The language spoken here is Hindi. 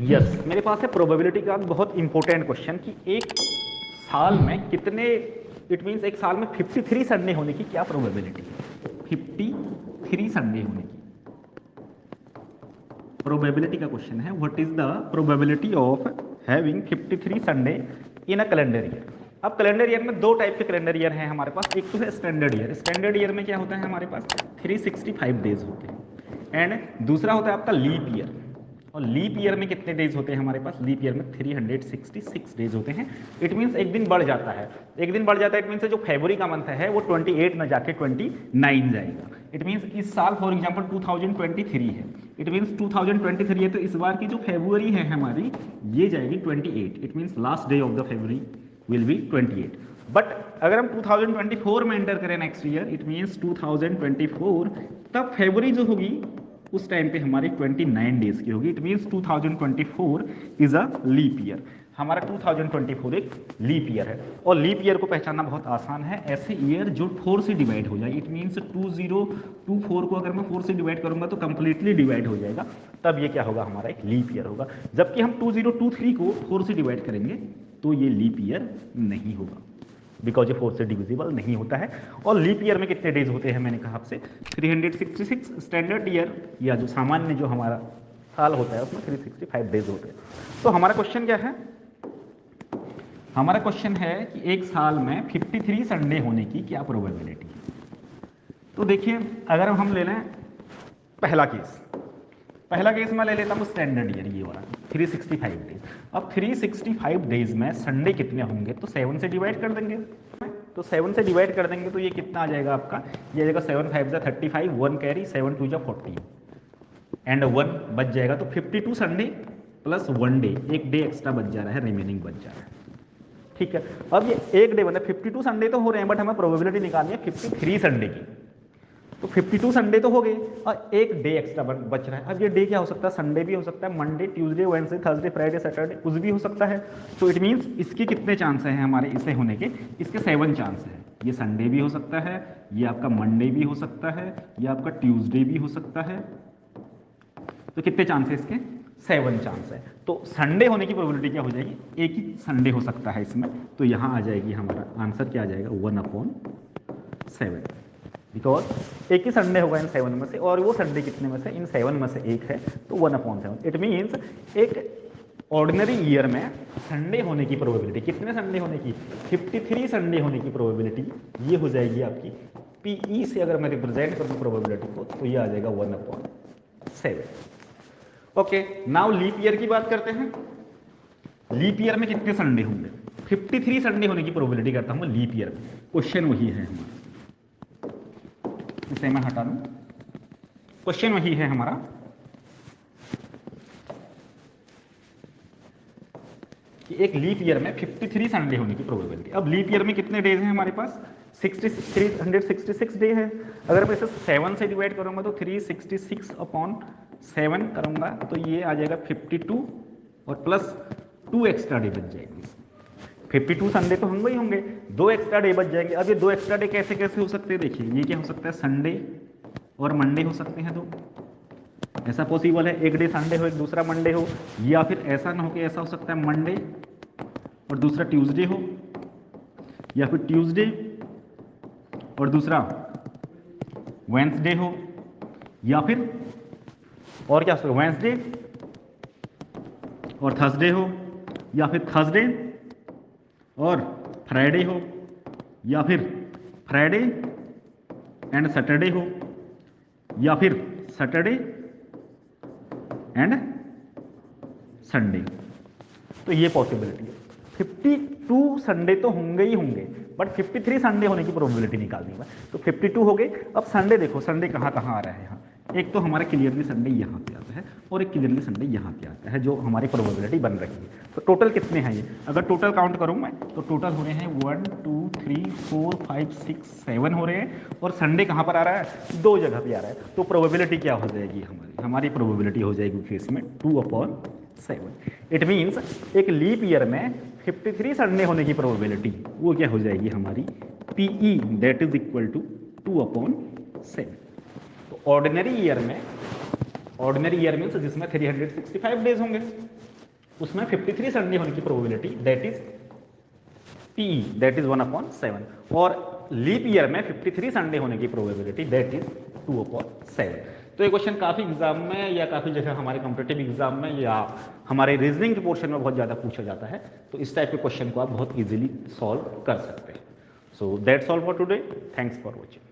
यस मेरे पास है प्रोबेबिलिटी का बहुत इंपॉर्टेंट क्वेश्चन कि एक साल में कितने, इट मीन्स एक साल में 53 संडे होने की क्या प्रोबेबिलिटी है। 53 संडे होने की प्रोबेबिलिटी का क्वेश्चन है, what is the probability of having 53 Sunday in a calendar year. अब कैलेंडर ईयर में दो टाइप के कैलेंडर ईयर हैं हमारे पास। एक तो है स्टैंडर्ड ईयर। स्टैंडर्ड ईयर में क्या होता है हमारे पास 365 डेज होते हैं, एंड दूसरा होता है आपका लीप ईयर। और लीप ईयर में कितने डेज होते हैं हमारे पास, लीप ईयर में 366 डेज होते हैं। इट मीन्स एक दिन बढ़ जाता है, एक दिन बढ़ जाता है। इट मीन्स जो फरवरी का मंथ है वो 28 न जाके 29 जाएगा। इट मीन्स इस साल फॉर एग्जांपल 2023 है, इट मीन्स 2023 है, तो इस बार की जो फरवरी है हमारी ये जाएगी 28। It means last day of the February will be 28। But अगर हम 2024 में एंटर करें नेक्स्ट ईयर, इट मीन्स 2024, तब फरवरी जो होगी उस टाइम पे हमारी 29 डेज की होगी। It means 2024 is a leap year. हमारा 2024 एक लीप ईयर है, और लीप ईयर को पहचानना बहुत आसान है। ऐसे ईयर जो 4 से डिवाइड हो जाए, इट मीन्स 2024 को अगर मैं 4 से डिवाइड करूंगा तो कंप्लीटली डिवाइड हो जाएगा, तब ये क्या होगा, हमारा एक लीप ईयर होगा। जबकि हम 2023 को 4 से डिवाइड करेंगे तो ये लीप ईयर नहीं होगा, बिकॉज ये 4 से डिविजिबल नहीं होता है। और लीप ईयर में कितने डेज होते हैं, मैंने कहा आपसे 366। स्टैंडर्ड ईयर या जो सामान्य जो हमारा साल होता है उसमें 365 डेज होते हैं। तो हमारा क्वेश्चन क्या है, हमारा क्वेश्चन है कि एक साल में 53 संडे होने की क्या प्रोबेबिलिटी है। तो देखिए अगर हम ले लें पहला केस, पहला केस मैं ले लेता हूँ स्टैंडर्ड ईयर, ये वाला 365 डेज। अब 365 डेज में संडे कितने होंगे, तो 7 से डिवाइड कर देंगे। तो 7 से डिवाइड कर देंगे तो ये कितना आ जाएगा आपका, ये आ जाएगा 7 5 जा 35, 1 कैरी, 7 2 जा 40 एंड 1 बच जाएगा। तो 52 संडे प्लस 1 डे, एक डे एक्स्ट्रा बच जा रहा है, रिमेनिंग बच जा रहा है। ठीक है, अब ये एक डे मतलब 52 संडे तो हो रहे हैं, बट हमें प्रोबेबिलिटी निकालनी है 53 संडे की। तो 52 संडे तो हो गए और एक डे एक्स्ट्रा बच रहा है। अब ये डे क्या हो सकता है, संडे भी हो सकता है, Monday, Tuesday, Wednesday, Thursday, Friday, Saturday, कुछ भी हो सकता है। तो इट मीन्स इसके कितने चांस हैं हमारे इसे होने के, इसके 7 चांस हैं। ये संडे भी हो सकता है, ये आपका मंडे भी हो सकता है, ये आपका ट्यूसडे भी हो सकता है। तो कितने चांस है इसके, 7 चांस है। तो संडे होने की प्रोबेबिलिटी क्या हो जाएगी, एक ही संडे हो सकता है इसमें। तो यहाँ आ जाएगी हमारा आंसर क्या आ जाएगा, 1/7, बिकॉज एक ही संडे होगा इन 7 में से, और वो संडे कितने में से, इन 7 में से एक है, तो 1/7। इट मीन्स एक ऑर्डिनरी ईयर में संडे होने की प्रोबेबिलिटी, कितने संडे होने की, 53 संडे होने की प्रोबेबिलिटी, ये हो जाएगी आपकी पीई से अगर मैं रिप्रेजेंट करूँ प्रोबेबिलिटी को, तो ये आ जाएगा 1/7। ओके, नाउ लीप ईयर की बात करते हैं। लीप ईयर में कितने संडे होंगे, 53 संडे होने की प्रोबेबिलिटी करता हूं लीप ईयर में। क्वेश्चन वही है हमारा, इसे मैं हटा दूं, क्वेश्चन वही है हमारा कि एक लीप ईयर में 53 संडे होने की प्रोबेबिलिटी। अब लीप ईयर में कितने डेज हैं हमारे पास, 366 डे है। अगर मैं इसे 7 से डिवाइड करूंगा तो 366/7 करूंगा तो ये आ जाएगा 52 और प्लस 2 एक्स्ट्रा डे बच जाएंगे। 52 संडे तो होंगे ही होंगे, 2 एक्स्ट्रा डे बच जाएंगे। अब ये 2 एक्स्ट्रा डे कैसे कैसे हो सकते हैं, देखिए ये क्या हो सकता है, संडे और मंडे हो सकते हैं। दो ऐसा पॉसिबल है, एक डे संडे हो एक दूसरा मंडे हो, या फिर ऐसा ना हो कि ऐसा हो सकता है मंडे और दूसरा ट्यूसडे हो, या फिर ट्यूसडे और दूसरा वेंसडे हो, या फिर और क्या हो, वेंसडे और थर्सडे हो, या फिर थर्सडे और फ्राइडे हो, या फिर फ्राइडे एंड सैटरडे हो, या फिर सैटरडे एंड संडे। तो ये पॉसिबिलिटी है। 52 संडे तो होंगे ही होंगे, बट 53 संडे होने की प्रोबेबिलिटी निकालनी है। तो 52 हो गए। अब संडे देखो, संडे कहाँ कहाँ आ रहा है, यहाँ एक तो हमारा क्लियरली संडे यहाँ पे आता है और एक क्लियरली संडे यहाँ पे आता है, जो हमारी प्रोबेबिलिटी बन रही है। तो टोटल कितने हैं ये, अगर टोटल काउंट करूँ मैं तो टोटल हो रहे हैं 1 2 3 4 5 6 7 हो रहे हैं, और संडे कहाँ पर आ रहा है, 2 जगह पे आ रहा है। तो प्रोबेबिलिटी क्या हो जाएगी हमारी प्रोबेबिलिटी हो जाएगी केस में 2/7। इट मीन्स एक लीप ईयर में 53 संडे होने की प्रोबेबिलिटी वो क्या हो जाएगी हमारी PE, that is equal to 2/7। तो ऑर्डिनरी ईयर में, ऑर्डिनरी ईयर मीन्स जिसमें 365 डेज होंगे, उसमें 53 संडे होने की probability that is P, that is 1/7, और लीप ईयर में 53 संडे होने की प्रोबेबिलिटी दैट इज 2/7। तो ये क्वेश्चन काफ़ी एग्जाम में या काफ़ी जगह हमारे कॉम्पिटेटिव एग्जाम में या हमारे रीजनिंग के पोर्शन में बहुत ज़्यादा पूछा जाता है, तो इस टाइप के क्वेश्चन को आप बहुत इजीली सॉल्व कर सकते हैं। So that's all for today, thanks for watching.